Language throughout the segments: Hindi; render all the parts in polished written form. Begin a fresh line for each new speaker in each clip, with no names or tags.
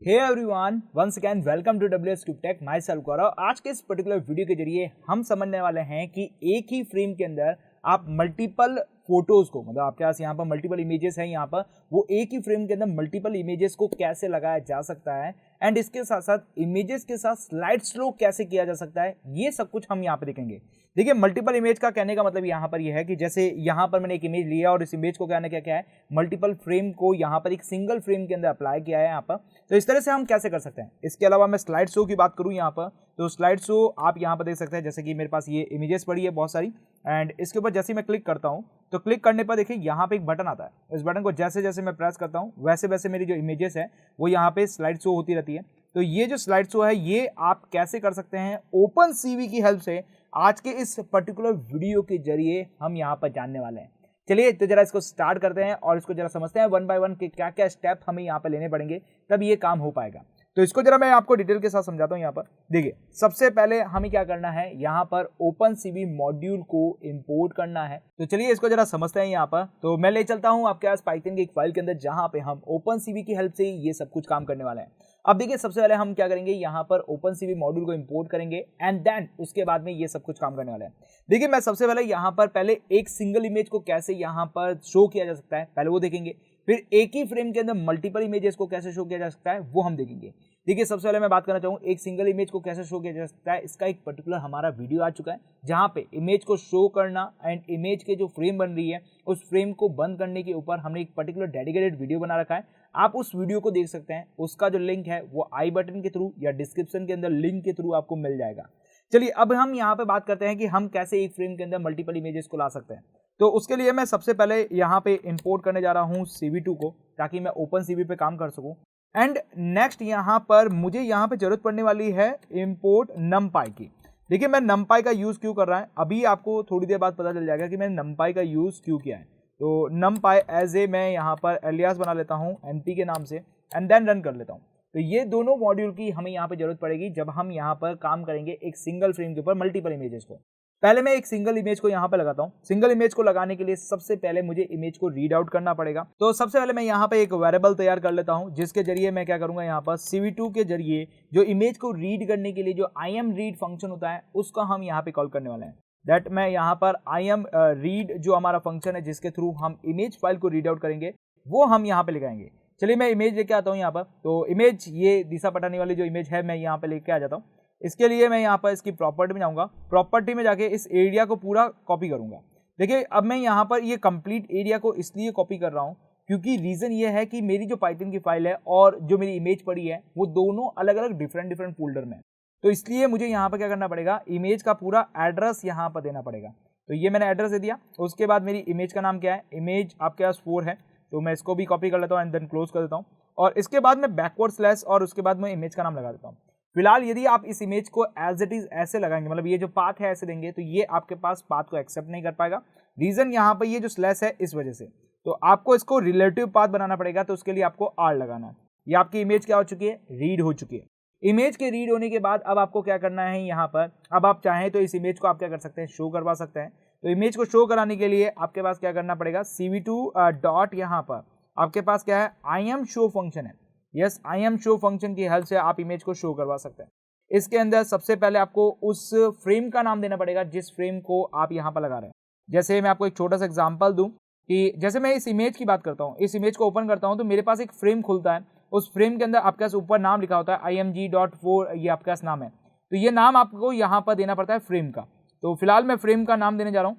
Hey everyone, once again welcome to WS Cube Tech। Myself Gaurav. आज के इस पर्टिकुलर वीडियो के जरिए हम समझने वाले हैं कि एक ही फ्रेम के अंदर आप मल्टीपल फोटोज को, मतलब आपके पास यहाँ पर मल्टीपल इमेजेस हैं, यहाँ पर वो एक ही फ्रेम के अंदर मल्टीपल इमेजेस को कैसे लगाया जा सकता है एंड इसके साथ साथ इमेजेस के साथ स्लाइड स्लो कैसे किया जा सकता है, ये सब कुछ हम यहाँ पे देखेंगे। देखिए, मल्टीपल इमेज का कहने का मतलब यहाँ पर यह है कि जैसे यहाँ पर मैंने एक इमेज लिया और इस इमेज को क्या क्या है, मल्टीपल फ्रेम को यहाँ पर एक सिंगल फ्रेम के अंदर अप्लाई किया है यहाँ पर। तो इस तरह से हम कैसे कर सकते हैं। इसके अलावा मैं स्लाइड शो की बात करूँ यहाँ पर, तो स्लाइड शो आप यहाँ पर देख सकते हैं। जैसे कि मेरे पास ये इमेजेस पड़ी है बहुत सारी, एंड इसके ऊपर जैसे ही मैं क्लिक करता हूँ तो क्लिक करने पर देखिए यहाँ पे एक बटन आता है। इस बटन को जैसे जैसे मैं प्रेस करता हूँ वैसे वैसे मेरी जो इमेजेस है वो यहाँ पे स्लाइड शो होती रहती है। तो ये जो स्लाइड शो है ये आप कैसे कर सकते हैं ओपन सीवी की हेल्प से, आज के इस पर्टिकुलर वीडियो के जरिए हम यहाँ पर जानने वाले हैं। चलिए तो जरा इसको स्टार्ट करते हैं और इसको जरा समझते हैं वन बाय वन के क्या क्या स्टेप हमें यहाँ पर लेने पड़ेंगे, तब ये काम हो पाएगा। तो इसको जरा मैं आपको डिटेल के साथ समझाता हूँ। यहाँ पर देखिए, सबसे पहले हमें क्या करना है, यहाँ पर ओपन सीवी मॉड्यूल को इंपोर्ट करना है। तो चलिए इसको जरा समझते हैं। यहाँ पर तो मैं ले चलता हूँ आपके पास पाइथन की एक फाइल के अंदर, जहाँ पे हम ओपन सीवी की हेल्प से ये सब कुछ काम करने वाले हैं। अब देखिए, सबसे पहले हम क्या करेंगे, यहाँ पर ओपन सीवी मॉड्यूल को इंपोर्ट करेंगे एंड देन उसके बाद में ये सब कुछ काम करने वाले हैं। देखिए, मैं सबसे पहले यहाँ पर पहले एक सिंगल इमेज को कैसे यहाँ पर शो किया जा सकता है पहले वो देखेंगे। फिर एक ही फ्रेम के अंदर मल्टीपल इमेजेस को कैसे शो किया जा सकता है वो हम देखेंगे। देखिए, सबसे पहले मैं बात करना चाहूँ एक सिंगल इमेज को कैसे शो किया जा सकता है। इसका एक पर्टिकुलर हमारा वीडियो आ चुका है, जहाँ पे इमेज को शो करना एंड इमेज के जो फ्रेम बन रही है उस फ्रेम को बंद करने के ऊपर हमने एक पर्टिकुलर डेडिकेटेड वीडियो बना रखा है। आप उस वीडियो को देख सकते हैं। उसका जो लिंक है वो आई बटन के थ्रू या डिस्क्रिप्शन के अंदर लिंक के थ्रू आपको मिल जाएगा। चलिए, अब हम यहाँ पे बात करते हैं कि हम कैसे एक फ्रेम के अंदर मल्टीपल इमेजेस को ला सकते हैं। तो उसके लिए मैं सबसे पहले यहाँ पे इंपोर्ट करने जा रहा हूँ CV2 को, ताकि मैं ओपन सीवी पे काम कर सकूँ। एंड नेक्स्ट यहाँ पर मुझे यहाँ पे जरूरत पड़ने वाली है इंपोर्ट numpy की। देखिए, मैं numpy का यूज़ क्यों कर रहा है, अभी आपको थोड़ी देर बाद पता चल जाएगा कि मैंने numpy का यूज़ क्यों किया है। तो numpy एज ए मैं यहाँ पर एलियास बना लेता हूँ NP के नाम से एंड देन रन कर लेता हूँ। तो ये दोनों मॉड्यूल की हमें यहाँ पे जरूरत पड़ेगी जब हम यहाँ पर काम करेंगे एक सिंगल फ्रेम के ऊपर मल्टीपल इमेजेस को। पहले मैं एक सिंगल इमेज को यहाँ पे लगाता हूँ। सिंगल इमेज को लगाने के लिए सबसे पहले मुझे इमेज को रीड आउट करना पड़ेगा। तो सबसे पहले मैं यहाँ पे एक वेरिएबल तैयार कर लेता हूँ, जिसके जरिए मैं क्या करूँगा, यहाँ पर CV2 के जरिए जो इमेज को रीड करने के लिए जो IMRead फंक्शन होता है उसका हम यहाँ पे कॉल करने वाले हैं। दैट मैं यहाँ पर IMRead जो हमारा फंक्शन है जिसके थ्रू हम इमेज फाइल को रीड आउट करेंगे वो हम यहाँ पे लगाएंगे। चलिए, मैं इमेज लेके आता हूँ यहाँ पर। तो इमेज, ये दिशा पटाने वाली जो इमेज है मैं यहाँ पे लेके आ जाता हूँ। इसके लिए मैं यहाँ पर इसकी प्रॉपर्टी में जाऊँगा। प्रॉपर्टी में जाके इस एरिया को पूरा कॉपी करूँगा। देखिए, अब मैं यहाँ पर ये कंप्लीट एरिया को इसलिए कॉपी कर रहा हूँ क्योंकि रीज़न ये है कि मेरी जो पाइथन की फाइल है और जो मेरी इमेज पड़ी है वो दोनों अलग अलग डिफरेंट फोल्डर में है। तो इसलिए मुझे यहाँ पर क्या करना पड़ेगा, इमेज का पूरा एड्रेस यहाँ पर देना पड़ेगा। तो ये मैंने एड्रेस दे दिया। उसके बाद मेरी इमेज का नाम क्या है, इमेज आपके पास 4 है, तो मैं इसको भी कॉपी कर लेता हूँ एंड देन क्लोज कर देता हूँ। और इसके बाद मैं बैकवर्ड स्लैश और उसके बाद मैं इमेज का नाम लगा देता हूँ। फिलहाल यदि आप इस इमेज को एज इट इज ऐसे लगाएंगे, मतलब ये जो पाथ है ऐसे देंगे, तो ये आपके पास पाथ को एक्सेप्ट नहीं कर पाएगा। रीजन यहाँ पर ये जो स्लैश है इस वजह से। तो आपको इसको रिलेटिव पाथ बनाना पड़ेगा, तो उसके लिए आपको R लगाना है। ये आपकी इमेज क्या हो चुकी है, रीड हो चुकी है। इमेज के रीड होने के बाद अब आपको क्या करना है, यहाँ पर अब आप चाहें तो इस इमेज को आप क्या कर सकते हैं, शो करवा सकते हैं। तो इमेज को शो कराने के लिए आपके पास क्या करना पड़ेगा, CV2 डॉट यहाँ पर आपके पास क्या है, IMShow फंक्शन है। यस, IMShow फंक्शन की हेल्प से आप इमेज को शो करवा सकते हैं। इसके अंदर सबसे पहले आपको उस फ्रेम का नाम देना पड़ेगा जिस फ्रेम को आप यहाँ पर लगा रहे हैं। जैसे मैं आपको एक छोटा सा एग्जांपल दूं कि जैसे मैं इस इमेज की बात करता हूँ, इस इमेज को ओपन करता हूँ तो मेरे पास एक फ्रेम खुलता है। उस फ्रेम के अंदर आपके पास ऊपर नाम लिखा होता है IMG.4, ये आपके पास नाम है। तो ये नाम आपको यहाँ पर देना पड़ता है फ्रेम का। तो फिलहाल मैं फ्रेम का नाम देने जा रहा हूँ।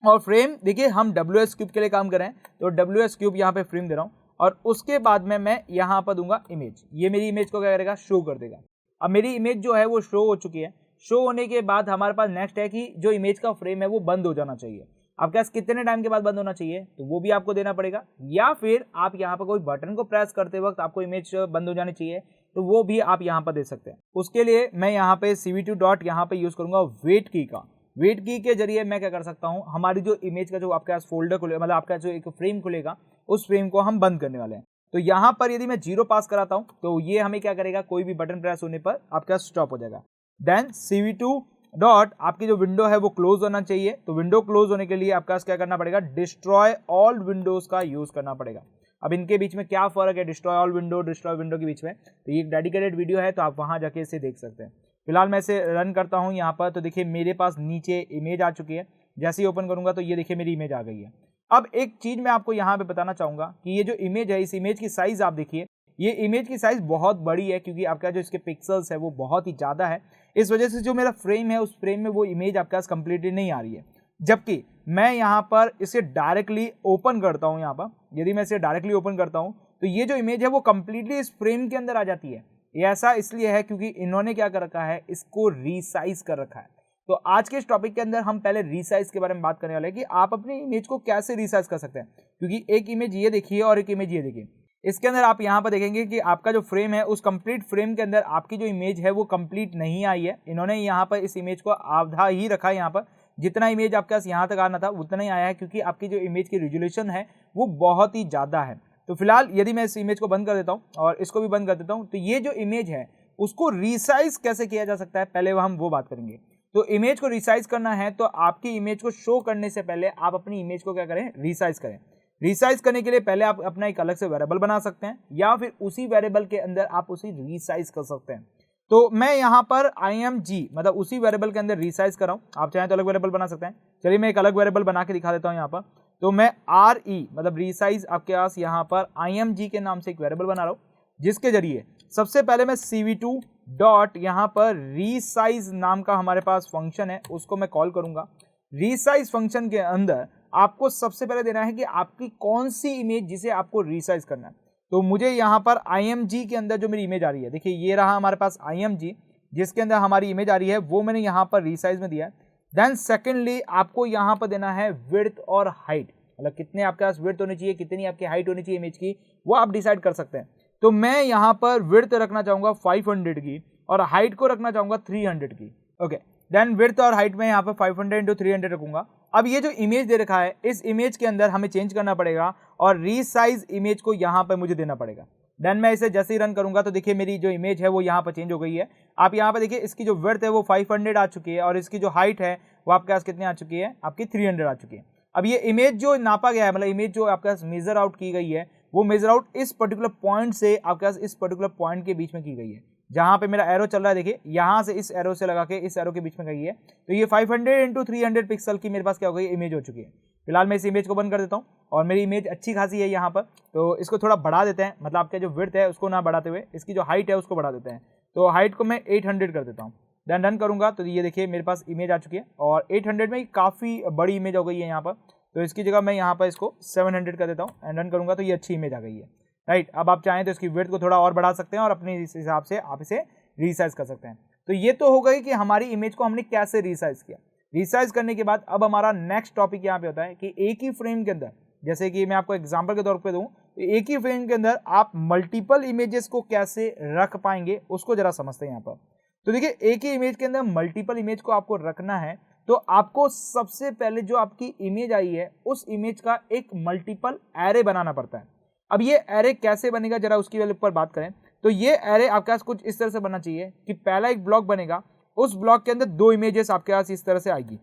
और फ्रेम, देखिए, हम WS Cube के लिए काम कर रहे हैं, तो WS Cube यहाँ पे फ्रेम दे रहा हूँ। और उसके बाद में मैं यहाँ पर दूंगा इमेज। ये मेरी इमेज को क्या करेगा, शो कर देगा। अब मेरी इमेज जो है वो शो हो चुकी है। शो होने के बाद हमारे पास नेक्स्ट है कि जो इमेज का फ्रेम है वो बंद हो जाना चाहिए। आपके पास कितने टाइम के बाद बंद होना चाहिए, तो वो भी आपको देना पड़ेगा। या फिर आप यहाँ पर कोई बटन को प्रेस करते वक्त आपको इमेज बंद हो जानी चाहिए, तो वो भी आप यहाँ पर दे सकते हैं। उसके लिए मैं यहाँ पे CV2 डॉट यहाँ पे यूज करूंगा वेट की का। वेट की के जरिए मैं क्या कर सकता हूँ, हमारी जो इमेज का जो आपके पास फोल्डर खुले, मतलब आपका जो एक फ्रेम खुलेगा उस फ्रेम को हम बंद करने वाले हैं। तो यहाँ पर यदि मैं 0 पास कराता हूँ तो ये हमें क्या करेगा, कोई भी बटन प्रेस होने पर आपके पास स्टॉप हो जाएगा। देन CV2 डॉट आपकी जो विंडो है वो क्लोज होना चाहिए। तो विंडो क्लोज होने के लिए आपके पास क्या करना पड़ेगा, डिस्ट्रॉय ऑल विंडोज का यूज करना पड़ेगा। अब इनके बीच में क्या फ़र्क है destroy all window destroy window के बीच में, तो ये एक डेडिकेटेड वीडियो है, तो आप वहाँ जाके इसे देख सकते हैं। फिलहाल मैं इसे रन करता हूँ यहाँ पर, तो देखिए मेरे पास नीचे इमेज आ चुकी है। जैसे ही ओपन करूँगा तो ये देखिए मेरी इमेज आ गई है। अब एक चीज़ मैं आपको यहाँ पे बताना चाहूँगा कि ये जो इमेज है, इस इमेज की साइज़ आप देखिए, ये इमेज की साइज़ बहुत बड़ी है, क्योंकि आपका जो इसके पिक्सल्स है वो बहुत ही ज़्यादा है। इस वजह से जो मेरा फ्रेम है, उस फ्रेम में वो इमेज आपके पास कंप्लीटली नहीं आ रही है। जबकि मैं यहाँ पर इसे डायरेक्टली ओपन करता हूँ, यहाँ पर यदि मैं इसे डायरेक्टली ओपन करता हूँ तो ये जो इमेज है वो कंप्लीटली इस फ्रेम के अंदर आ जाती है। ये ऐसा इसलिए है क्योंकि इन्होंने क्या कर रखा है, इसको रीसाइज कर रखा है। तो आज के इस टॉपिक के अंदर हम पहले रीसाइज के बारे में बात करने वाले हैं कि आप अपनी इमेज को कैसे रीसाइज कर सकते हैं। क्योंकि एक इमेज ये देखिए और एक इमेज ये देखिए, इसके अंदर आप यहाँ पर देखेंगे कि आपका जो फ्रेम है, उस कंप्लीट फ्रेम के अंदर आपकी जो इमेज है वो कंप्लीट नहीं आई है। इन्होंने यहाँ पर इस इमेज को आधा ही रखा है। यहाँ पर जितना इमेज आपके पास यहाँ तक आना था उतना ही आया है, क्योंकि आपकी जो इमेज की रिजोल्यूशन है वो बहुत ही ज़्यादा है। तो फिलहाल यदि मैं इस इमेज को बंद कर देता हूँ और इसको भी बंद कर देता हूँ, तो ये जो इमेज है उसको रीसाइज कैसे किया जा सकता है, पहले हम वो बात करेंगे। तो इमेज को रीसाइज करना है तो आपकी इमेज को शो करने से पहले आप अपनी इमेज को क्या करें, रीसाइज करें। रीसाइज करने के लिए पहले आप अपना एक अलग से वेरिएबल बना सकते हैं, या फिर उसी वेरिएबल के अंदर आप उसे रीसाइज कर सकते हैं। तो मैं यहाँ पर img मतलब उसी वेरिएबल के अंदर रीसाइज कर रहा हूँ। आप चाहें तो अलग वेरिएबल बना सकते हैं। चलिए मैं एक अलग वेरिएबल बना के दिखा देता हूँ यहाँ पर। तो मैं re मतलब रीसाइज आपके पास यहाँ पर img के नाम से एक वेरिएबल बना रहा हूँ, जिसके जरिए सबसे पहले मैं cv2 डॉट यहाँ पर रीसाइज नाम का हमारे पास फंक्शन है, उसको मैं कॉल करूँगा। रीसाइज फंक्शन के अंदर आपको सबसे पहले देना है कि आपकी कौन सी इमेज जिसे आपको रीसाइज करना है। तो मुझे यहाँ पर img के अंदर जो मेरी इमेज आ रही है, देखिए ये रहा हमारे पास img जिसके अंदर हमारी इमेज आ रही है, वो मैंने यहाँ पर रीसाइज में दिया है। देन सेकेंडली आपको यहाँ पर देना है विड्थ और हाइट, मतलब कितने आपके पास विड्थ होनी चाहिए, कितनी आपकी हाइट होनी चाहिए इमेज की, वो आप डिसाइड कर सकते हैं। तो मैं यहाँ पर विड्थ रखना चाहूँगा 500 की और हाइट को रखना चाहूँगा 300 की। ओके, देन विड्थ और हाइट में यहाँ पर 500 इंटू 300 रखूँगा। अब ये जो इमेज दे रखा है, इस इमेज के अंदर हमें चेंज करना पड़ेगा और रीसाइज इमेज को यहाँ पर मुझे देना पड़ेगा। देन मैं इसे जैसे ही रन करूँगा तो देखिए मेरी जो इमेज है वो यहाँ पर चेंज हो गई है। आप यहाँ पर देखिए इसकी जो विड्थ है वो 500 आ चुकी है और इसकी जो हाइट है वो आपके पास कितनी आ चुकी है, आपकी 300 आ चुकी है। अब ये इमेज जो नापा गया है, मतलब इमेज जो आपके पास मेजर आउट की गई है, वो मेजर आउट इस पर्टिकुलर पॉइंट से आपके पास इस पर्टिकुलर पॉइंट के बीच में की गई है। जहाँ पे मेरा एरो चल रहा है, देखिए यहाँ से इस एरो से लगा के इस एरो के बीच में गई है। तो ये 500 इंटू 300 पिक्सल की मेरे पास क्या हो गई, इमेज हो चुकी है। फिलहाल मैं इस इमेज को बंद कर देता हूँ और मेरी इमेज अच्छी खासी है यहाँ पर। तो इसको थोड़ा बढ़ा देते हैं, मतलब आपका जो विड्थ है उसको ना बढ़ाते हुए इसकी जो हाइट है उसको बढ़ा देते हैं। तो हाइट को मैं 800 कर देता हूँ। देन रन करूँगा तो ये देखिए मेरे पास इमेज आ चुकी है और 800 में काफ़ी बड़ी इमेज हो गई है यहाँ पर। तो इसकी जगह मैं यहाँ पर इसको 700 कर देता हूँ एंड रन करूँगा तो ये अच्छी इमेज आ गई है। राइट, अब आप चाहें तो इसकी विड्थ को थोड़ा और बढ़ा सकते हैं और अपने हिसाब से आप इसे रीसाइज कर सकते हैं। तो ये तो हो गई कि हमारी इमेज को हमने कैसे रीसाइज किया। रीसाइज करने के बाद अब हमारा नेक्स्ट टॉपिक यहाँ पे होता है कि एक ही फ्रेम के अंदर, जैसे कि मैं आपको एग्जांपल के तौर पे दूं, तो एक ही फ्रेम के अंदर आप मल्टीपल इमेजेस को कैसे रख पाएंगे उसको जरा समझते हैं यहाँ पर। तो देखिए एक ही इमेज के अंदर मल्टीपल इमेज को आपको रखना है, तो आपको सबसे पहले जो आपकी इमेज आई है उस इमेज का एक मल्टीपल एरे बनाना पड़ता है। अब ये एरे कैसे बनेगा जरा उसकी वाले ऊपर बात करें तो ये एरे आपके पास कुछ इस तरह से बनना चाहिए कि पहला एक ब्लॉक बनेगा, उस ब्लॉक के अंदर 2 इमेजेस आपके पास इस तरह से आएगी।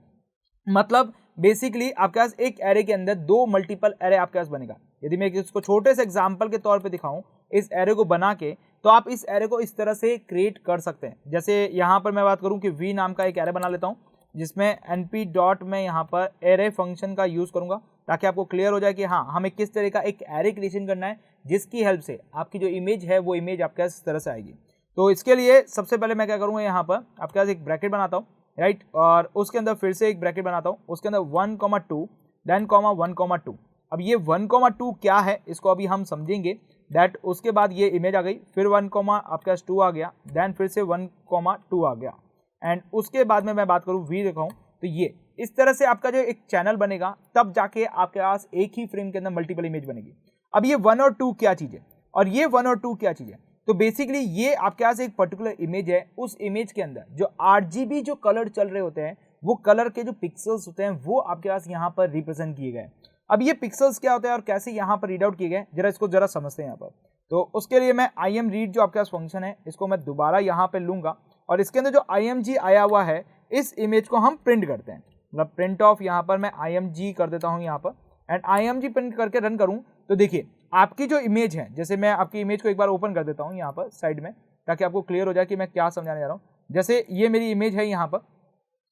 मतलब बेसिकली आपके पास एक एरे के अंदर 2 मल्टीपल एरे आपके पास बनेगा। यदि मैं इसको छोटे से एग्जांपल के तौर पे दिखाऊं इस एरे को बना के, तो आप इस एरे को इस तरह से क्रिएट कर सकते हैं। जैसे यहाँ पर मैं बात करूँ कि v नाम का एक एरे बना लेता हूँ, जिसमें np डॉट में यहाँ पर एरे फंक्शन का यूज़ करूँगा ताकि आपको क्लियर हो जाए कि हाँ हमें किस तरह का एक एरे क्रिएशन करना है जिसकी हेल्प से आपकी जो इमेज है वो इमेज आपके पास इस तरह से आएगी। तो इसके लिए सबसे पहले मैं क्या करूँगा, यहाँ पर आपके पास एक ब्रैकेट बनाता हूँ, राइट, और उसके अंदर फिर से एक ब्रैकेट बनाता हूँ, उसके अंदर 1,2 देन 1,2। अब ये 1,2 क्या है इसको अभी हम समझेंगे। दैट उसके बाद ये इमेज आ गई, फिर 1, आपके पास 2 आ गया, देन फिर से 1,2 आ गया एंड उसके बाद में मैं बात करूँ वी दिखाऊँ तो ये इस तरह से आपका जो एक चैनल बनेगा, तब जाके आपके पास एक ही फ्रेम के अंदर मल्टीपल इमेज बनेगी। अब ये 1 और 2 क्या चीज़ है और ये 1 और 2 क्या चीज़ है, तो बेसिकली ये आपके पास एक पर्टिकुलर इमेज है, उस इमेज के अंदर जो RGB जो कलर चल रहे होते हैं वो कलर के जो पिक्सल्स होते हैं वो आपके पास यहाँ पर रिप्रेजेंट किए गए। अब ये पिक्सल्स क्या होते हैं और कैसे यहाँ पर रीड आउट किए गए, जरा इसको जरा समझते हैं यहाँ पर। तो उसके लिए मैं imread जो आपके पास फंक्शन है इसको मैं दोबारा यहाँ पर लूँगा और इसके अंदर जो img आया हुआ है इस इमेज को हम प्रिंट करते हैं, प्रिंट ऑफ यहाँ पर मैं img कर देता हूँ यहाँ पर एंड img प्रिंट करके रन करूँ तो देखिए आपकी जो इमेज है, जैसे मैं आपकी इमेज को एक बार ओपन कर देता हूँ यहाँ पर साइड में, ताकि आपको क्लियर हो जाए कि मैं क्या समझाने जा रहा हूँ। जैसे ये मेरी इमेज है यहाँ पर,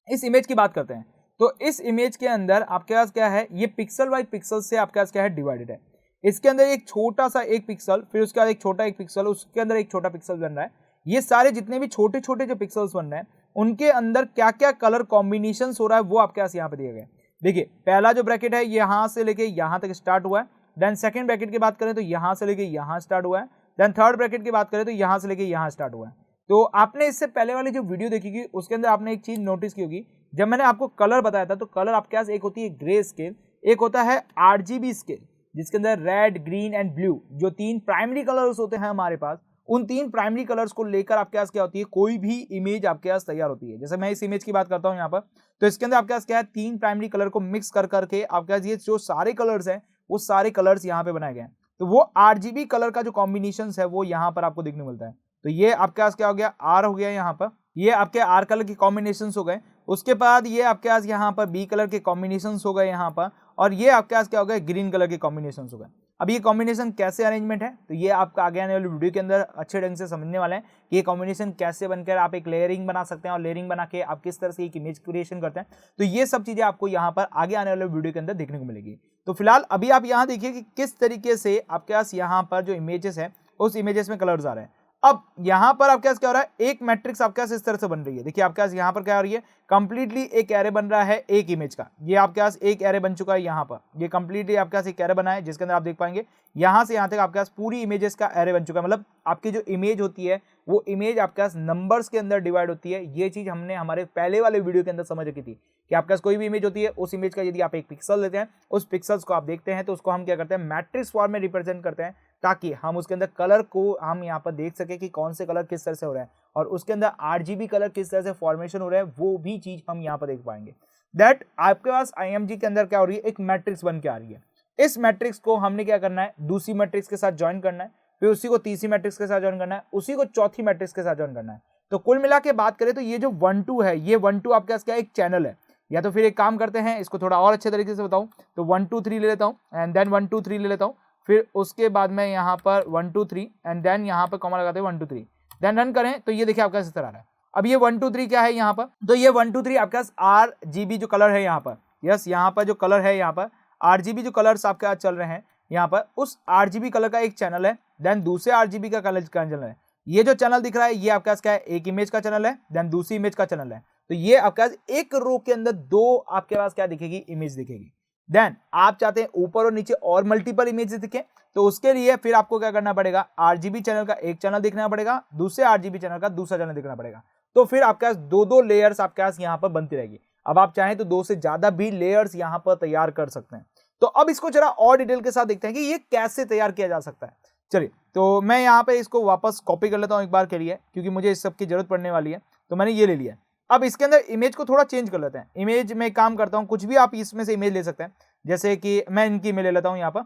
इस इमेज की बात करते हैं। तो इस इमेज के अंदर आपके पास क्या है, ये पिक्सल बाय पिक्सल से आपके पास क्या है, डिवाइडेड है। इसके अंदर एक छोटा सा एक पिक्सल, फिर उसके बाद एक छोटा एक पिक्सल, उसके अंदर एक छोटा पिक्सल बन रहा है। ये सारे जितने भी छोटे छोटे जो पिक्सल्स बन रहे हैं, उनके अंदर क्या क्या कलर कॉम्बिनेशन हो रहा है, वो आपके पास यहाँ पे दिए गए। देखिए पहला जो ब्रैकेट है यहाँ से लेके यहाँ तक स्टार्ट हुआ है। देन सेकंड ब्रैकेट की बात करें तो यहाँ से लेके यहाँ स्टार्ट हुआ है। देन थर्ड ब्रैकेट की बात करें तो यहाँ से लेके यहाँ स्टार्ट हुआ है। तो आपने इससे पहले वाली जो वीडियो देखी थी उसके अंदर आपने एक चीज नोटिस की होगी, जब मैंने आपको कलर बताया था, तो कलर आपके पास एक होती है ग्रे स्केल, एक होता है RGB स्केल, जिसके अंदर रेड, ग्रीन एंड ब्लू जो 3 प्राइमरी कलर्स होते हैं हमारे पास। उन 3 प्राइमरी कलर्स को लेकर आपके पास क्या होती है, कोई भी इमेज आपके पास तैयार होती है। जैसे मैं इस इमेज की बात करता हूँ यहाँ पर, तो इसके अंदर आपके पास क्या है, 3 प्राइमरी कलर को मिक्स कर करके आपके पास ये जो सारे कलर्स हैं, वो सारे कलर्स यहाँ पे बनाए गए हैं। तो वो RGB कलर का जो कॉम्बिनेशन है वो यहाँ पर आपको देखने मिलता है। तो ये आपके पास क्या हो गया, R हो गया यहाँ पर, ये आपके R कलर के कॉम्बिनेशन हो गए। उसके बाद ये आपके पास यहाँ पर B कलर के कॉम्बिनेशन हो गए यहाँ पर, और ये आपके पास क्या हो गए, ग्रीन कलर के कॉम्बिनेशन हो गए। अब ये कॉम्बिनेशन कैसे अरेंजमेंट है, तो ये आपका आगे आने वाली वीडियो के अंदर अच्छे ढंग से समझने वाले हैं कि ये कॉम्बिनेशन कैसे बनकर आप एक लेयरिंग बना सकते हैं, और लेयरिंग बना के आप किस तरह से एक इमेज क्रिएशन करते हैं। तो ये सब चीजें आपको यहाँ पर आगे आने वाले वीडियो के अंदर देखने को मिलेगी। तो फिलहाल अभी आप यहाँ देखिए कि किस तरीके से आपके पास यहाँ पर जो इमेजेस है, उस इमेजेस में कलर्स आ रहे हैं। अब यहाँ पर आपके पास क्या हो रहा है, एक मैट्रिक्स आपके पास इस तरह से बन रही है। देखिए आपके पास यहाँ पर क्या हो रही है, कंप्लीटली एक एरे बन रहा है एक इमेज का। ये आपके पास एक एरे बन चुका है यहाँ पर, ये कंप्लीटली आपके पास एक एरे बना है, जिसके अंदर आप देख पाएंगे यहाँ से यहाँ तक आपके पास पूरी इमेजेस का एरे बन चुका है। मतलब आपकी जो इमेज होती है, वो इमेज आपके पास नंबर्स के अंदर डिवाइड होती है। ये चीज हमने हमारे पहले वाले वीडियो के अंदर समझ रखी थी कि आपके पास कोई भी इमेज होती है, उस इमेज का यदि आप एक पिक्सल लेते हैं, उस पिक्सल्स को आप देखते हैं, तो उसको हम क्या करते हैं, मैट्रिक्स फॉर्म में रिप्रेजेंट करते हैं, ताकि हम उसके अंदर कलर को हम यहाँ पर देख सके कि कौन से कलर किस तरह से हो रहा है, और उसके अंदर RGB कलर किस तरह से फॉर्मेशन हो रहा है, वो भी चीज हम यहाँ पर देख पाएंगे। दैट आपके पास IMG के अंदर क्या हो रही है, एक मैट्रिक्स बन के आ रही है। इस मैट्रिक्स को हमने क्या करना है, दूसरी मैट्रिक्स के साथ ज्वाइन करना है, फिर उसी को तीसरी मैट्रिक्स के साथ ज्वाइन करना है, उसी को चौथी मैट्रिक्स के साथ ज्वाइन करना है। तो कुल मिला के बात करें तो ये जो 1 2 है, ये 1 2 आपके पास क्या एक चैनल है। या तो फिर एक काम करते हैं, इसको थोड़ा और अच्छे तरीके से बताऊं तो 1 2 3 ले लेता हूं, एंड देन 1 2 3 ले लेता हूं, फिर उसके बाद में यहाँ पर 1 2 3 एंड देन यहाँ पर कॉमा लगाते हैं 1 2 3, देन रन करें तो ये देखिए आपका इस तरह आ रहा है। अब ये 1 2 3 क्या है यहाँ पर, तो ये 1 2 3 आपके पास RGB जो कलर है यहाँ पर, यस यहाँ पर जो कलर है यहाँ पर RGB जो कलर्स आपके पास चल रहे हैं यहाँ पर, उस RGB कलर का एक चैनल है, देन दूसरे RGB का कलर चैनल है। ये जो चैनल दिख रहा है, ये आपके पास क्या है, एक इमेज का चैनल है, देन दूसरी इमेज का चैनल है। तो ये आपके पास एक रो के अंदर 2 आपके पास क्या दिखेगी, इमेज दिखेगी। देन आप चाहते हैं ऊपर और नीचे और मल्टीपल इमेज दिखे, तो उसके लिए फिर आपको क्या करना पड़ेगा, RGB चैनल का एक चैनल दिखना पड़ेगा, दूसरे RGB चैनल का दूसरा चैनल दिखना पड़ेगा। तो फिर आपके पास 2 लेयर्स आपके पास यहाँ पर बनती रहेगी। अब आप चाहें तो 2 से ज्यादा भी लेयर्स यहाँ पर तैयार कर सकते हैं। तो अब इसको जरा और डिटेल के साथ देखते हैं कि ये कैसे तैयार किया जा सकता है। चलिए, तो मैं यहाँ पे इसको वापस कॉपी कर लेता हूँ एक बार के लिए, क्योंकि मुझे इस सब की जरूरत पड़ने वाली है। तो मैंने ये ले लिया। अब इसके अंदर इमेज को थोड़ा चेंज कर लेते हैं। इमेज में काम करता हूँ, कुछ भी आप इसमें से इमेज ले सकते हैं। जैसे कि मैं इनकी इमेज ले लेता हूँ यहाँ पर,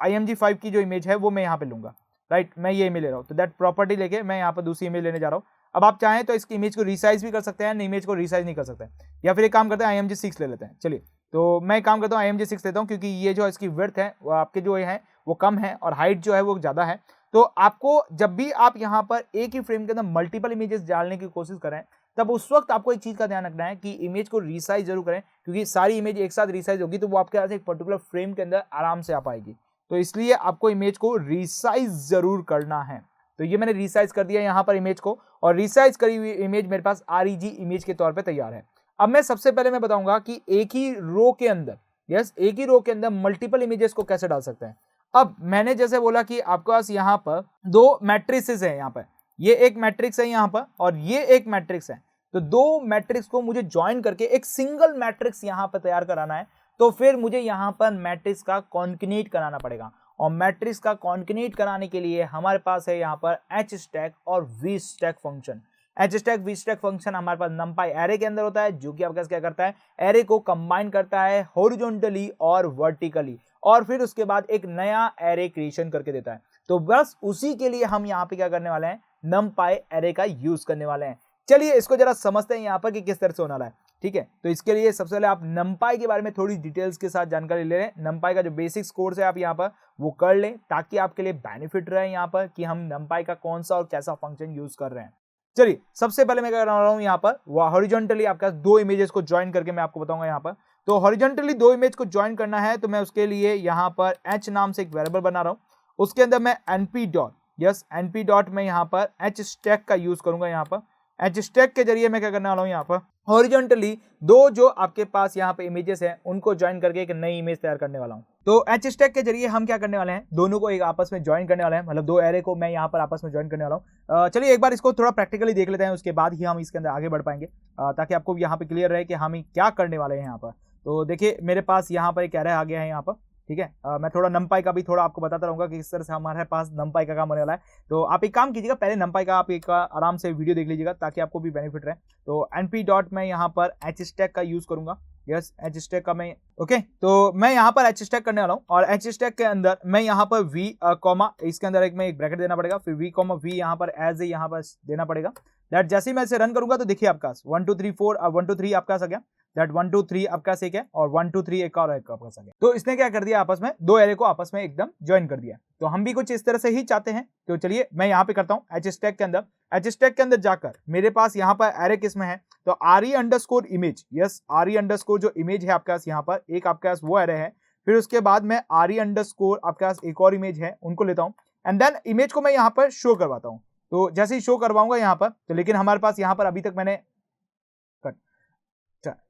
IMG 5 की जो इमेज है वो मैं यहाँ पे लूंगा, राइट। मैं ये इमेज ले रहा हूँ, तो दैट प्रॉपर्टी लेके मैं यहाँ पर दूसरी इमेज लेने जा रहा हूँ। अब आप चाहें तो इसकी इमेज को रिसाइज भी कर सकते हैं, इमेज को रिसाइज नहीं कर सकते, या फिर एक काम करते हैं IMG 6 ले लेते हैं। चलिए, तो मैं काम करता हूँ IMG 6 लेता हूँ, क्योंकि ये जो इसकी विड्थ है वो आपके जो है वो कम है, और हाइट जो है वो ज़्यादा है। तो आपको जब भी आप यहाँ पर एक ही फ्रेम के अंदर मल्टीपल इमेजेस डालने की कोशिश करें, तब उस वक्त आपको एक चीज़ का ध्यान रखना है कि इमेज को रिसाइज जरूर करें, क्योंकि सारी इमेज एक साथ रिसाइज होगी तो वो आपके पास एक पर्टिकुलर फ्रेम के अंदर आराम से आ पाएगी। तो इसलिए आपको इमेज को रिसाइज जरूर करना है। तो ये मैंने रिसाइज कर दिया यहाँ पर इमेज को, और रिसाइज करी हुई इमेज मेरे पास REG इमेज के तौर पे तैयार है। अब मैं सबसे पहले मैं बताऊंगा कि एक ही रो के अंदर, यस एक ही रो के अंदर मल्टीपल इमेजेस को कैसे डाल सकते हैं। अब मैंने जैसे बोला कि आपके पास यहाँ पर 2 मैट्रिसेस है, यहाँ पर ये एक मैट्रिक्स है यहाँ पर, और ये एक मैट्रिक्स है। तो 2 मैट्रिक्स को मुझे ज्वाइन करके एक सिंगल मैट्रिक्स यहाँ पर तैयार कराना है। तो फिर मुझे यहाँ पर मैट्रिक्स का कॉन्केनेट कराना पड़ेगा, और मैट्रिक्स का कॉन्केनेट कराने के लिए हमारे पास है यहाँ पर HStack और VStack function. HStack VStack function हमारे पास numpy एरे के अंदर होता है, जो कि आपके पास क्या करता है, एरे को कंबाइन करता है हॉरिजॉन्टली और वर्टिकली, और फिर उसके बाद एक नया एरे क्रिएशन करके देता है। तो बस उसी के लिए हम यहाँ पे क्या करने वाले हैं, numpy एरे का यूज करने वाले हैं। चलिए इसको जरा समझते हैं यहाँ पर कि किस तरह से होने वाला है। ठीक है। तो इसके लिए सबसे पहले आप numpy के बारे में थोड़ी डिटेल्स के साथ जानकारी ले लें। numpy का जो बेसिक्स कोर्स है आप यहाँ पर वो कर लें, ताकि आपके लिए बेनिफिट रहे यहाँ पर कि हम numpy का कौन सा और कैसा फंक्शन यूज कर रहे हैं। चलिए, सबसे पहले मैं क्या कर रहा हूँ यहाँ पर, वो हॉरिजॉन्टली आपका दो इमेजेस को ज्वाइन करके मैं आपको बताऊंगा यहाँ पर। तो हॉरिजॉन्टली दो इमेज को ज्वाइन करना है, तो मैं उसके लिए यहाँ पर h नाम से एक वेरिएबल बना रहा हूँ। उसके अंदर मैं np डॉट मैं यहाँ पर hstack का यूज करूंगा। यहाँ पर hstack के जरिए मैं क्या करने वाला हूँ, यहाँ पर हॉरिजॉन्टली दो जो आपके पास यहाँ पे इमेजेस हैं उनको ज्वाइन करके एक नई इमेज तैयार करने वाला हूँ। तो hstack के जरिए हम क्या करने वाले हैं, दोनों को एक आपस में ज्वाइन करने वाले हैं, मतलब दो एरे को मैं यहाँ पर आपस में ज्वाइन करने वाला हूँ। चलिए एक बार इसको थोड़ा प्रैक्टिकली देख लेते हैं, उसके बाद ही हम इसके अंदर आगे बढ़ पाएंगे, ताकि आपको यहाँ पे क्लियर रहे कि हम क्या करने वाले हैं यहाँ पर। तो देखिए मेरे पास यहाँ पर एक एरे आ गया है यहाँ पर, ठीक है। मैं थोड़ा numpy का भी थोड़ा आपको बताता रहूंगा कि किस तरह से हमारे पास numpy का काम होने वाला है। तो आप एक काम कीजिएगा, पहले numpy का आप एक आराम से वीडियो देख लीजिएगा, ताकि आपको भी बेनिफिट रहे। तो np डॉट मैं यहाँ पर hstack का यूज करूंगा। यस, hstack का मैं ओके, तो मैं यहाँ पर hstack करने वाला हूँ, और hstack के अंदर मैं यहाँ पर v कॉमा, इसके अंदर एक ब्रैकेट देना पड़ेगा, फिर v कॉमा v यहाँ पर एज ए यहाँ पर देना पड़ेगा। दैट जैसे ही मैं इसे रन करूंगा तो देखिए आपका 1 2 3 4 1 2 3 आपका आ गया। दैट 1 2 3 आपका एक है, और 1 2 3 एक और आपका आ गया। तो इसने क्या कर दिया, आपस में दो एरे को आपस में एकदम ज्वाइन कर दिया। तो हम भी कुछ इस तरह से ही चाहते हैं। तो चलिए मैं यहाँ पे करता हूँ hstack के अंदर। hstack के अंदर जाकर मेरे पास यहाँ पर एरे किस में है, तो re_image, यस re_ जो इमेज है आपके पास यहाँ पर, एक आपके पास वो एरे है। फिर उसके बाद में re_ आपके पास एक और इमेज है, उनको लेता हूँ, एंड देन इमेज को मैं यहाँ पर शो करवाता हूँ। तो जैसे ही शो करवाऊंगा यहाँ पर, तो लेकिन हमारे पास यहाँ पर अभी तक मैंने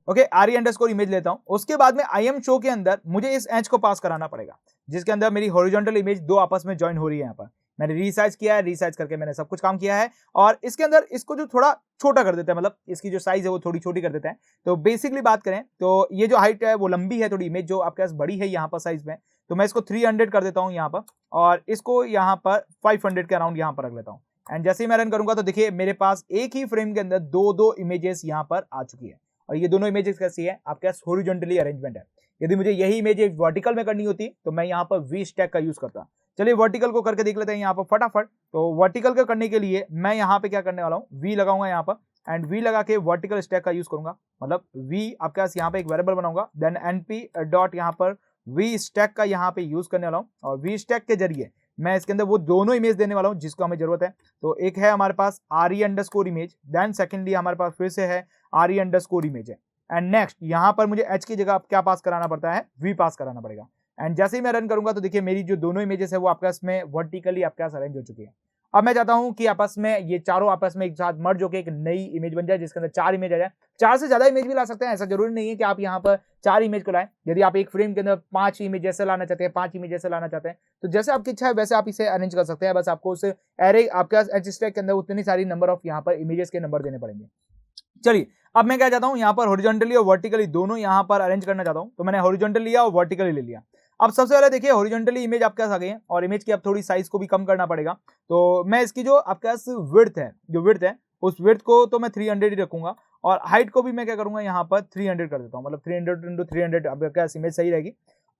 ओके re_ इमेज लेता हूं। उसके बाद में IAMShow के अंदर मुझे इस एज को पास कराना पड़ेगा, जिसके अंदर मेरी हॉरिजॉन्टल इमेज दो आपस में ज्वाइन हो रही है। यहाँ पर मैंने रीसाइज किया है, रीसाइज करके मैंने सब कुछ काम किया है, और इसके अंदर इसको जो थोड़ा छोटा कर देते हैं, मतलब इसकी जो साइज है वो थोड़ी छोटी कर देते हैं। तो बेसिकली बात करें तो ये जो हाइट है वो लंबी है थोड़ी, इमेज जो आपके पास बड़ी है यहाँ पर साइज में, तो मैं इसको 300 कर देता हूँ यहाँ पर, और इसको यहाँ पर 500 के अराउंड यहाँ पर रख लेता हूँ। एंड जैसे ही मैं रन करूंगा तो देखिए मेरे पास एक ही फ्रेम के अंदर दो इमेजेस यहाँ पर आ चुकी है, और ये दोनों इमेजेस कैसी है, आपके पास हॉरिजॉन्टली अरेंजमेंट है। यदि मुझे यही इमेज वर्टिकल में करनी होती तो मैं यहाँ पर v_stack का यूज करता। चलिए वर्टिकल को करके देख लेते हैं यहाँ पर फटाफट। तो वर्टिकल का करने के लिए मैं यहाँ पे क्या करने वाला हूँ, v लगाऊंगा यहाँ पर, एंड v लगा के वर्टिकल स्टैक का यूज करूंगा। मतलब v आपके पास यहाँ पे एक वेरिएबल बनाऊंगा, देन np डॉट यहाँ पर v_stack का यहाँ पे यूज करने वाला हूँ, और v_stack के जरिए मैं इसके अंदर वो दोनों इमेज देने वाला हूँ जिसको हमें जरूरत है। तो एक है हमारे पास re_ इमेज, देन सेकेंडली हमारे पास फिर से है re_ इमेज है, एंड नेक्स्ट यहाँ पर मुझे h की जगह क्या पास कराना पड़ता है, v पास कराना पड़ेगा। एंड जैसे ही मैं रन करूंगा तो देखिए मेरी जो दोनों इमेजेस है वो आपके पास में वर्टिकली आपके पास अरेंज हो चुकी है। अब मैं चाहता हूं कि आपस में ये चारों आपस में एक साथ मर्ज होकर एक नई इमेज बन जाए, जिसके अंदर 4 इमेज आ जाए। 4 से ज्यादा इमेज भी ला सकते हैं, ऐसा जरूरी नहीं है कि आप यहाँ पर 4 इमेज को लाएं। यदि आप एक फ्रेम के अंदर 5 इमेज जैसे लाना चाहते हैं, 5 इमेज जैसे लाना चाहते हैं, तो जैसे आपकी इच्छा है वैसे आप इसे अरेंज कर सकते हैं। बस आपको उस एरे आपके पास hstack के अंदर उतनी सारी नंबर ऑफ यहाँ पर इमेजेस के नंबर देने पड़ेंगे। चलिए अब मैं क्या चाहता हूं, यहाँ पर हॉरिजॉन्टली और वर्टिकली दोनों यहाँ पर अरेंज करना चाहता हूं। तो मैंने हॉरिजॉन्टली लिया और वर्टिकली ले लिया। अब सबसे पहले देखिए हॉरिजॉन्टली इमेज आपके पास आ गई है, और इमेज की अब थोड़ी साइज को भी कम करना पड़ेगा। तो मैं इसकी जो आपके पास विड्थ है उस विड्थ को तो मैं 300 ही रखूंगा, और हाइट को भी मैं क्या करूंगा यहाँ पर 300 कर देता हूँ, मतलब 300 × 300 आपके पास इमेज सही रहेगी।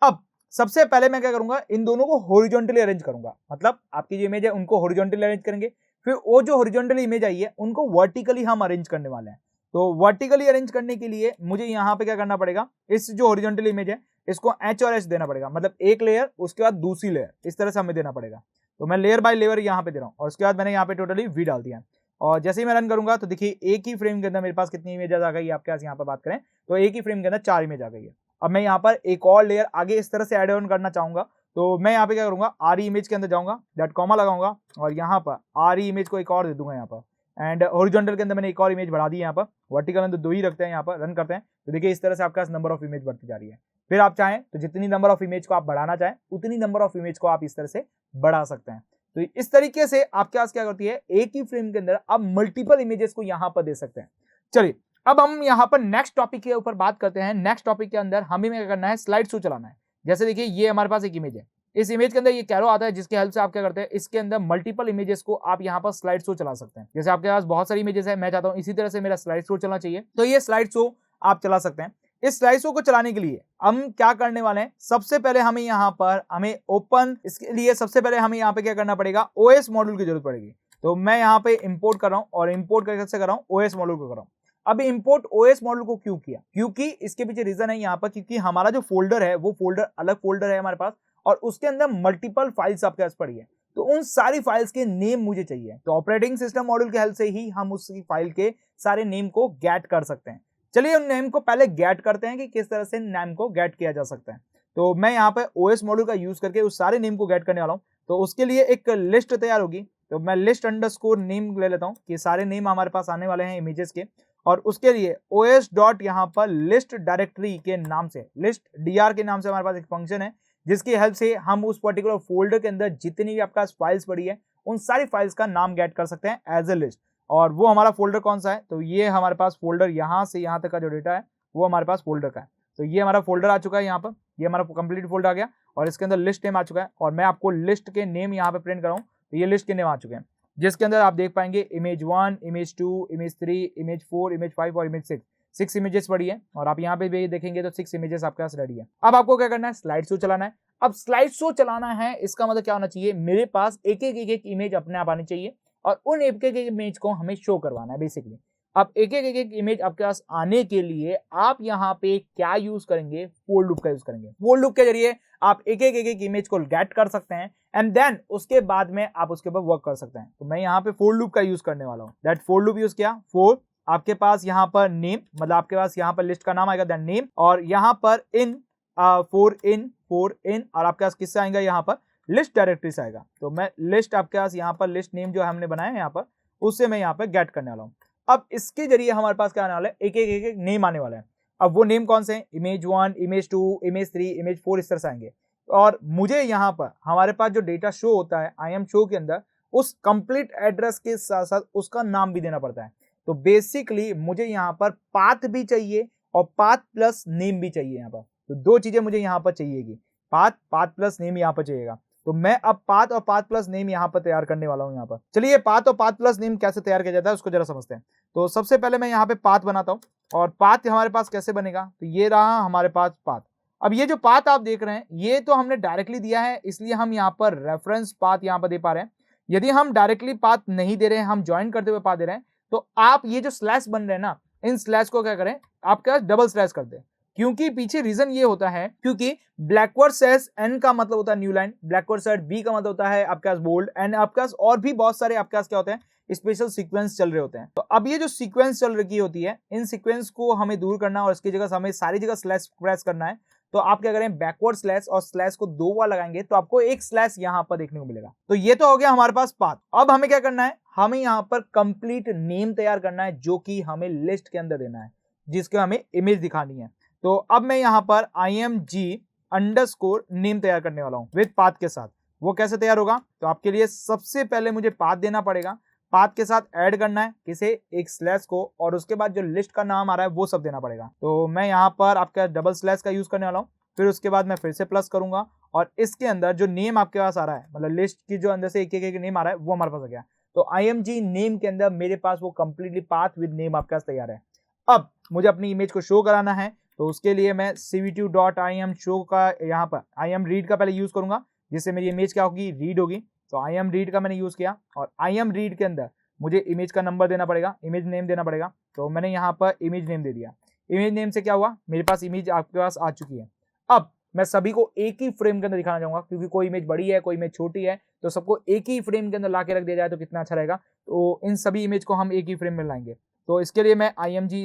अब सबसे पहले मैं क्या करूंगा, इन दोनों को हॉरिजॉन्टली अरेंज करूंगा, मतलब आपकी जो इमेज है उनको हॉरिजॉन्टली अरेंज करेंगे। फिर वो जो हॉरिजॉन्टली इमेज आई है उनको वर्टिकली हम अरेंज करने वाले हैं। तो वर्टिकली अरेंज करने के लिए मुझे यहाँ पे क्या करना पड़ेगा, इस जो हॉरिजॉन्टल इमेज है इसको h और h देना पड़ेगा, मतलब एक लेयर उसके बाद दूसरी लेयर, इस तरह से हमें देना पड़ेगा। तो मैं लेयर बाय लेयर यहाँ पे दे रहा हूँ, और उसके बाद मैंने यहाँ पे टोटली v डाल दिया। और जैसे ही मैं रन करूंगा तो देखिए एक ही फ्रेम के अंदर मेरे पास कितनी इमेज आ गई, आपके पास यहाँ पर बात करें तो एक ही फ्रेम के अंदर 4 इमेज आ गई है। अब मैं यहाँ पर एक और लेयर आगे इस तरह से एड ऑन करना चाहूंगा, तो मैं यहाँ पे क्या करूंगा, re इमेज के अंदर जाऊंगा, डॉट कॉमा लगाऊंगा, और यहाँ पर re इमेज को एक और दे दूंगा यहाँ पर। एंड हॉरिजॉन्टल के अंदर मैंने एक और इमेज बढ़ा दी है यहाँ पर, वर्टिकल अंदर 2 ही रखते हैं, यहाँ पर रन करते हैं तो देखिए इस तरह से आपके पास नंबर ऑफ इमेज बढ़ती जा रही है। फिर आप चाहें तो जितनी नंबर ऑफ इमेज को आप बढ़ाना चाहें उतनी नंबर ऑफ इमेज को आप इस तरह से बढ़ा सकते हैं। तो इस तरीके से आपके पास क्या करती है, एक ही फ्रेम के अंदर आप मल्टीपल इमेजेस को यहाँ पर दे सकते हैं। चलिए अब हम यहाँ पर नेक्स्ट टॉपिक के ऊपर बात करते हैं। नेक्स्ट टॉपिक के अंदर हमें क्या करना है, स्लाइड शो चलाना है। जैसे देखिए ये हमारे पास एक इमेज है, इस इमेज के अंदर ये कैरो आता है जिसकी हेल्प से आप क्या करते हैं, इसके अंदर मल्टीपल इमेजेस को आप यहाँ पर स्लाइड शो चला सकते हैं। जैसे आपके पास बहुत सारी इमेजेस है, मैं चाहता हूँ इसी तरह से मेरा स्लाइड शो चलना चाहिए, तो ये स्लाइड शो आप चला सकते हैं। इस स्लाइड शो को चलाने के लिए हम क्या करने वाले हैं, सबसे पहले हमें यहाँ पर ओपन, इसके लिए सबसे पहले हमें यहाँ पे क्या करना पड़ेगा, OS मॉड्यूल की जरूरत पड़ेगी। तो मैं यहाँ पे इंपोर्ट कर रहा हूँ, और इंपोर्ट कैसे कर रहा हूँ, OS मॉड्यूल को कर रहा हूँ। अब इंपोर्ट ओएस मॉड्यूल को क्यों किया, क्योंकि इसके पीछे रीजन है यहाँ पर, क्योंकि हमारा जो फोल्डर है वो फोल्डर अलग फोल्डर है हमारे पास और उसके अंदर मल्टीपल फाइल्स आपके पास पड़ी है, तो उन सारी फाइल्स के नेम मुझे चाहिए। तो ऑपरेटिंग सिस्टम मॉड्यूल की हेल्प से ही हम उस फाइल के सारे नेम को गेट कर सकते हैं। चलिए उन नेम को पहले गेट करते हैं कि किस तरह से नेम को गेट किया जा सकता है। तो मैं यहाँ पे ओएस मॉड्यूल का यूज करके उस सारे नेम को गेट करने वाला हूँ। तो उसके लिए एक लिस्ट तैयार होगी, तो मैं लिस्ट अंडरस्कोर नेम ले लेता हूँ कि सारे नेम हमारे पास आने वाले हैं इमेजेस के, और उसके लिए os डॉट यहाँ पर लिस्ट डायरेक्टरी के नाम से, लिस्ट dr के नाम से हमारे पास एक फंक्शन है जिसकी हेल्प से हम उस पर्टिकुलर फोल्डर के अंदर जितनी भी आपके पास फाइल्स पड़ी है उन सारी फाइल्स का नाम गेट कर सकते हैं एज ए लिस्ट। और वो हमारा फोल्डर कौन सा है, तो ये हमारे पास फोल्डर यहाँ से यहाँ तक का जो डेटा है वो हमारे पास फोल्डर का है। तो ये हमारा फोल्डर आ चुका है, यहाँ पर ये हमारा कंप्लीट फोल्डर आ गया और इसके अंदर लिस्ट नेम आ चुका है और मैं आपको लिस्ट के नेम यहाँ पे प्रिंट कर रहा हूँ। तो ये लिस्ट के नेम आ चुके हैं जिसके अंदर आप देख पाएंगे image 1, image 2, image 3, image 4, image 5 और इमेज 6 इमेजेस पड़ी है। और आप यहाँ पे भी देखेंगे तो 6 इमेजेस आपके पास रेडी है। अब आपको क्या करना है, स्लाइड शो चलाना है। अब स्लाइड शो चलाना है, इसका मतलब क्या होना चाहिए, मेरे पास एक एक इमेज अपने आप आनी चाहिए और उन एक एक इमेज को हमें शो करवाना है बेसिकली। अब एक एक इमेज आपके पास आने के लिए आप यहाँ पे क्या यूज करेंगे, फॉर लूप का यूज करेंगे। फॉर लूप के जरिए आप एक एक इमेज को गेट कर सकते हैं एंड देन उसके बाद में आप उसके ऊपर वर्क कर सकते हैं। तो मैं यहाँ पे फॉर लूप का यूज करने वाला हूँ। दैट फॉर लूप यूज किया, फॉर आपके पास यहाँ पर नेम, मतलब आपके पास यहाँ पर लिस्ट का नाम आएगा दैट नेम, और यहाँ पर इन फोर इन और आपके पास किससे आएगा, यहाँ पर लिस्ट डायरेक्टरी से आएगा। तो मैं लिस्ट आपके पास यहाँ पर लिस्ट नेम जो हमने बनाया है यहाँ पर उससे मैं यहाँ पर गेट करने वाला हूँ। अब इसके जरिए हमारे पास क्या आने वाला है, एक एक नेम आने वाला है। अब वो नेम कौन से हैं, इमेज 1, इमेज 2, इमेज 3, इमेज 4 इस तरह से आएंगे। और मुझे यहाँ पर हमारे पास जो डेटा शो होता है IAM शो के अंदर, उस कंप्लीट एड्रेस के साथ साथ उसका नाम भी देना पड़ता है। तो बेसिकली मुझे यहाँ पर पाथ भी चाहिए और पाथ प्लस नेम भी चाहिए यहाँ पर। तो दो चीजें मुझे यहाँ पर चाहिएगी, पाथ प्लस नेम यहाँ पर चाहिएगा। तो मैं अब पाथ और पाथ प्लस नेम यहाँ पर तैयार करने वाला हूँ यहाँ पर। चलिए पाथ और पाथ प्लस नेम कैसे तैयार किया जाता है उसको जरा समझते हैं। तो सबसे पहले मैं यहाँ पे पाथ बनाता हूँ और पाथ हमारे पास कैसे बनेगा, तो ये रहा हमारे पास पाथ। अब ये जो पाथ आप देख रहे हैं ये तो हमने डायरेक्टली दिया है, इसलिए हम यहाँ पर रेफरेंस पाथ यहाँ पर दे पा रहे हैं। यदि हम डायरेक्टली पाथ नहीं दे रहे हैं, हम ज्वाइन करते हुए पाथ दे रहे हैं, तो आप ये जो स्लैश बन रहे हैं ना, इन स्लैश को क्या करें, आपके पास डबल स्लैश कर दे। क्योंकि पीछे रीजन ये होता है क्योंकि बैकवर्ड स्लैश n का मतलब होता है new line, backward slash b का मतलब होता है आपके पास बोल्ड, एंड आपके पास और भी बहुत सारे आपके पास क्या होते हैं, स्पेशल सीक्वेंस चल रहे होते हैं। तो अब ये जो सीक्वेंस चल रही होती है, इन सीक्वेंस को हमें दूर करना और इसकी जगह हमें सारी जगह स्लैश प्रेस करना है। तो आप क्या करें, बैकवर्ड स्लैश और स्लैश को 2 बार लगाएंगे तो आपको एक स्लैश यहाँ पर देखने को मिलेगा। तो ये तो हो गया हमारे पास पाथ। अब हमें क्या करना है, हमें यहाँ पर कंप्लीट नेम तैयार करना है जो कि हमें लिस्ट के अंदर देना है, जिसके हमें इमेज दिखानी है। तो अब मैं यहाँ पर img अंडरस्कोर नेम तैयार करने वाला हूँ विद पाथ के साथ। वो कैसे तैयार होगा, तो आपके लिए सबसे पहले मुझे पाथ देना पड़ेगा, पाथ के साथ ऐड करना है किसे, एक स्लैश को, और उसके बाद जो लिस्ट का नाम आ रहा है वो सब देना पड़ेगा। तो मैं यहाँ पर आपका डबल स्लैश का यूज करने वाला हूँ, फिर उसके बाद मैं फिर से प्लस करूंगा और इसके अंदर जो नेम आपके पास आ रहा है, मतलब लिस्ट की जो अंदर से एक एक नेम आ रहा है वो हमारे पास आ गया। तो img नेम के अंदर मेरे पास वो कंप्लीटली पाथ विद नेम आपके पास तैयार है। अब मुझे अपनी इमेज को शो कराना है, तो उसके लिए मैं cv2.imshow का यहाँ पर imread का पहले यूज करूंगा, जिससे मेरी इमेज क्या होगी, रीड होगी। तो imread का मैंने यूज किया और imread के अंदर मुझे इमेज का नंबर देना पड़ेगा, इमेज नेम देना पड़ेगा। तो मैंने यहाँ पर इमेज नेम दे दिया। इमेज नेम से क्या हुआ, मेरे पास इमेज आपके पास आ चुकी है। अब मैं सभी को एक ही फ्रेम के अंदर दिखाना चाहूंगा, क्योंकि कोई इमेज बड़ी है कोई इमेज छोटी है, तो सबको एक ही फ्रेम के अंदर ला के रख दिया जाए तो कितना अच्छा रहेगा। तो इन सभी इमेज को हम एक ही फ्रेम में लाएंगे। तो इसके लिए मैं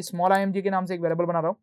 स्मॉल img के नाम से एक वेरिएबल बना रहा हूँ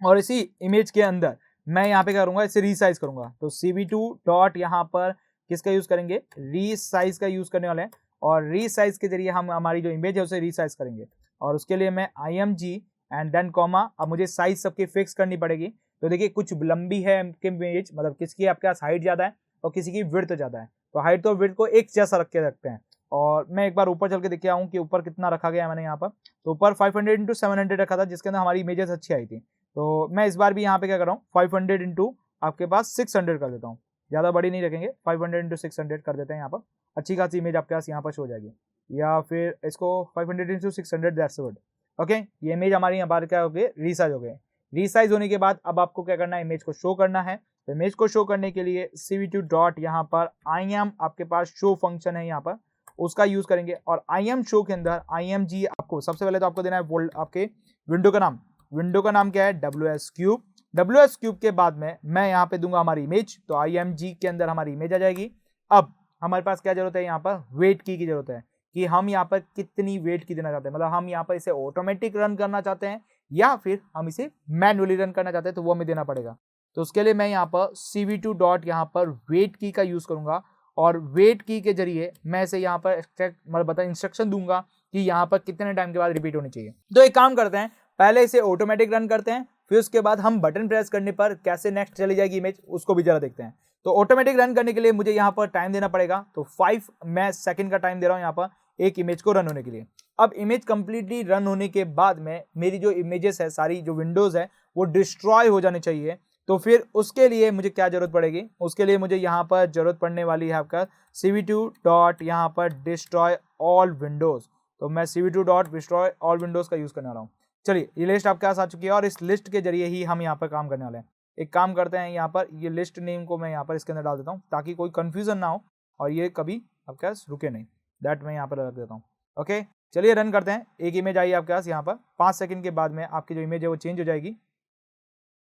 और इसी इमेज के अंदर मैं यहाँ पे करूंगा, इसे रीसाइज करूंगा। तो cv2 डॉट यहाँ पर किसका यूज करेंगे, रीसाइज का यूज करने वाले हैं और रीसाइज के जरिए हम हमारी जो इमेज है उसे रीसाइज करेंगे। और उसके लिए मैं img एंड देन कॉमा, अब मुझे साइज सबकी फिक्स करनी पड़ेगी। तो देखिए कुछ लंबी है इमेज, मतलब किसकी आपके पास हाइट ज्यादा है और किसी की विड्थ ज्यादा है, तो हाइट और विड्थ को एक जैसा रख के रखते हैं। और मैं एक बार ऊपर चल के देख के आऊँ कि ऊपर कितना रखा गया मैंने यहाँ पर। तो ऊपर 500 इंटू 700 रखा था, जिसके अंदर हमारी इमेजेस अच्छी आई थी। तो मैं इस बार भी यहाँ पे क्या कर रहा हूँ, 500 इंटू आपके पास 600 कर देता हूँ, ज़्यादा बड़ी नहीं रखेंगे, 500 इंटू 600 कर देते हैं। यहाँ पर अच्छी खासी इमेज आपके पास यहाँ पर हो जाएगी, या फिर इसको 500 इंटू 600 दैट्स गुड। ओके, ये इमेज हमारी यहाँ पर क्या हो गई, रीसाइज हो गए। रीसाइज होने के बाद अब आपको क्या करना है, इमेज को शो करना है। तो इमेज को शो करने के लिए cv2 डॉट यहाँ पर im आपके पास शो फंक्शन है यहाँ पर, उसका यूज करेंगे। और IM शो के अंदर IMG आपको सबसे पहले तो आपको देना है आपके विंडो का नाम। विंडो का नाम क्या है? WS cube. WS क्यूब के बाद में मैं यहाँ पे दूंगा हमारी इमेज, तो IMG के अंदर हमारी इमेज आ जाएगी। अब हमारे पास क्या जरूरत है? यहाँ पर वेट की जरूरत है कि हम यहाँ पर कितनी वेट की देना चाहते हैं, मतलब हम यहाँ पर इसे ऑटोमेटिक रन करना चाहते हैं या फिर हम इसे मैन्युअली रन करना चाहते हैं, तो वो हमें देना पड़ेगा। तो उसके लिए मैं यहाँ पर CV2 डॉट यहाँ पर वेट की का यूज करूंगा और वेट की के जरिए मैं इसे यहाँ पर मतलब इंस्ट्रक्शन दूंगा कि यहाँ पर कितने टाइम के बाद रिपीट होनी चाहिए। तो एक काम करते हैं, पहले इसे ऑटोमेटिक रन करते हैं, फिर उसके बाद हम बटन प्रेस करने पर कैसे नेक्स्ट चली जाएगी इमेज, उसको भी जरा देखते हैं। तो ऑटोमेटिक रन करने के लिए मुझे यहाँ पर टाइम देना पड़ेगा, तो 5 मैं सेकंड का टाइम दे रहा हूँ यहाँ पर एक इमेज को रन होने के लिए। अब इमेज कंप्लीटली रन होने के बाद में मेरी जो इमेजेस है, सारी जो विंडोज है वो डिस्ट्रॉय हो जानी चाहिए। तो फिर उसके लिए मुझे क्या जरूरत पड़ेगी? उसके लिए मुझे यहाँ पर जरूरत पड़ने वाली है आपका CV2 डॉट यहाँ पर डिस्ट्रॉय ऑल विंडोज। तो मैं CV2 dot destroy all Windows का यूज करने वाला हूँ। चलिए, ये लिस्ट आपके पास आ चुकी है और इस लिस्ट के जरिए ही हम यहाँ पर काम करने वाले हैं। एक काम करते हैं, यहाँ पर ये लिस्ट नेम को मैं यहाँ पर इसके अंदर डाल देता हूँ ताकि कोई कंफ्यूजन ना हो और ये कभी आपके पास रुके नहीं। दैट मैं यहाँ पर रख देता हूँ। ओके, चलिए रन करते हैं। एक इमेज आई आपके पास यहाँ पर, 5 सेकंड के बाद में आपकी जो इमेज है वो चेंज हो जाएगी।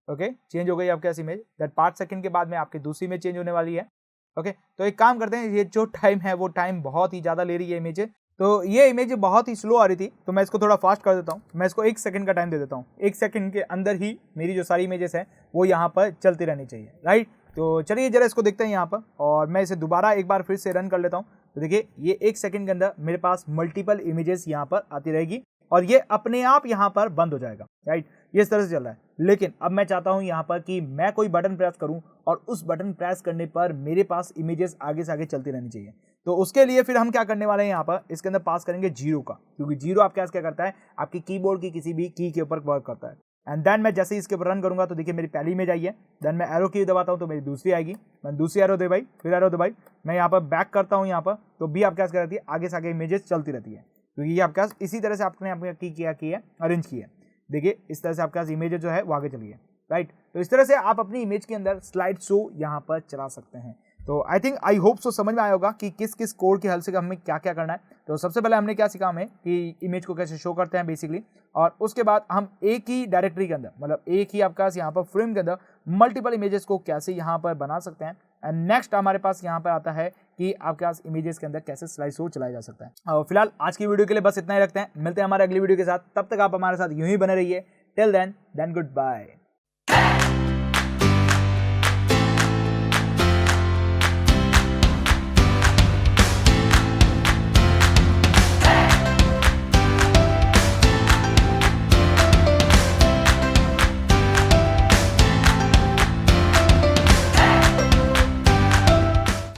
ओके, चेंज हो गई आपके पास इमेज। दैट 5 सेकंड के बाद में आपकी दूसरी इमेज चेंज होने वाली है। ओके, तो एक काम करते हैं, ये जो टाइम है वो टाइम बहुत ही ज़्यादा ले रही है इमेज, तो ये इमेज बहुत ही स्लो आ रही थी, तो मैं इसको थोड़ा फास्ट कर देता हूँ। मैं इसको 1 सेकंड का टाइम दे देता हूँ। 1 सेकंड के अंदर ही मेरी जो सारी इमेजेस हैं वो यहाँ पर चलती रहनी चाहिए, राइट। तो चलिए जरा इसको देखते हैं यहाँ पर, और मैं इसे दोबारा एक बार फिर से रन कर लेता हूँ। तो देखिए, ये 1 सेकंड के अंदर मेरे पास मल्टीपल इमेजेस यहाँ पर आती रहेगी और ये अपने आप यहाँ पर बंद हो जाएगा, राइट। ये इस तरह से चल रहा है। लेकिन अब मैं चाहता हूँ यहाँ पर कि मैं कोई बटन प्रेस करूँ और उस बटन प्रेस करने पर मेरे पास इमेजेस आगे से आगे चलती रहनी चाहिए। तो उसके लिए फिर हम क्या करने वाले हैं, यहाँ पर इसके अंदर पास करेंगे 0 का, क्योंकि 0 आपके पास क्या करता है, आपकी कीबोर्ड की किसी भी की के ऊपर वर्क करता है। एंड देन मैं जैसे ही इसके ऊपर रन करूंगा तो देखिए मेरी पहली इमेज आई है। देन मैं एरो की दबाता हूँ तो मेरी दूसरी आएगी। मैं दूसरी एरो दे भाई, फिर एरो दे भाई, मैं यहाँ पर बैक करता हूँ यहाँ पर, तो भी आपके पास क्या रहती है, आगे से आगे इमेजेस चलती रहती है। क्योंकि ये आपके पास इसी तरह से आपने अपने की है अरेंज की है। देखिए इस तरह से आपके पास इमेज जो है वो आगे चली है, राइट। तो इस तरह से आप अपनी इमेज के अंदर स्लाइड शो यहाँ पर चला सकते हैं। तो आई होप सो समझ में आया होगा कि किस किस कोड की हेल्प से हमें क्या क्या करना है। तो सबसे पहले हमने क्या सीखा हमें कि इमेज को कैसे शो करते हैं बेसिकली, और उसके बाद हम एक ही डायरेक्टरी के अंदर, मतलब एक ही आपके पास यहाँ पर फ्रेम के अंदर मल्टीपल इमेजेस को कैसे यहाँ पर बना सकते हैं। एंड नेक्स्ट हमारे पास यहाँ पर आता है कि आपके पास इमेजेस के अंदर कैसे स्लाइड शो चलाया जा सकता है। और फिलहाल आज की वीडियो के लिए बस इतना ही रखते हैं, मिलते हैं हमारे अगली वीडियो के साथ। तब तक आप हमारे साथ यूं ही बने रहिए। Till then good bye.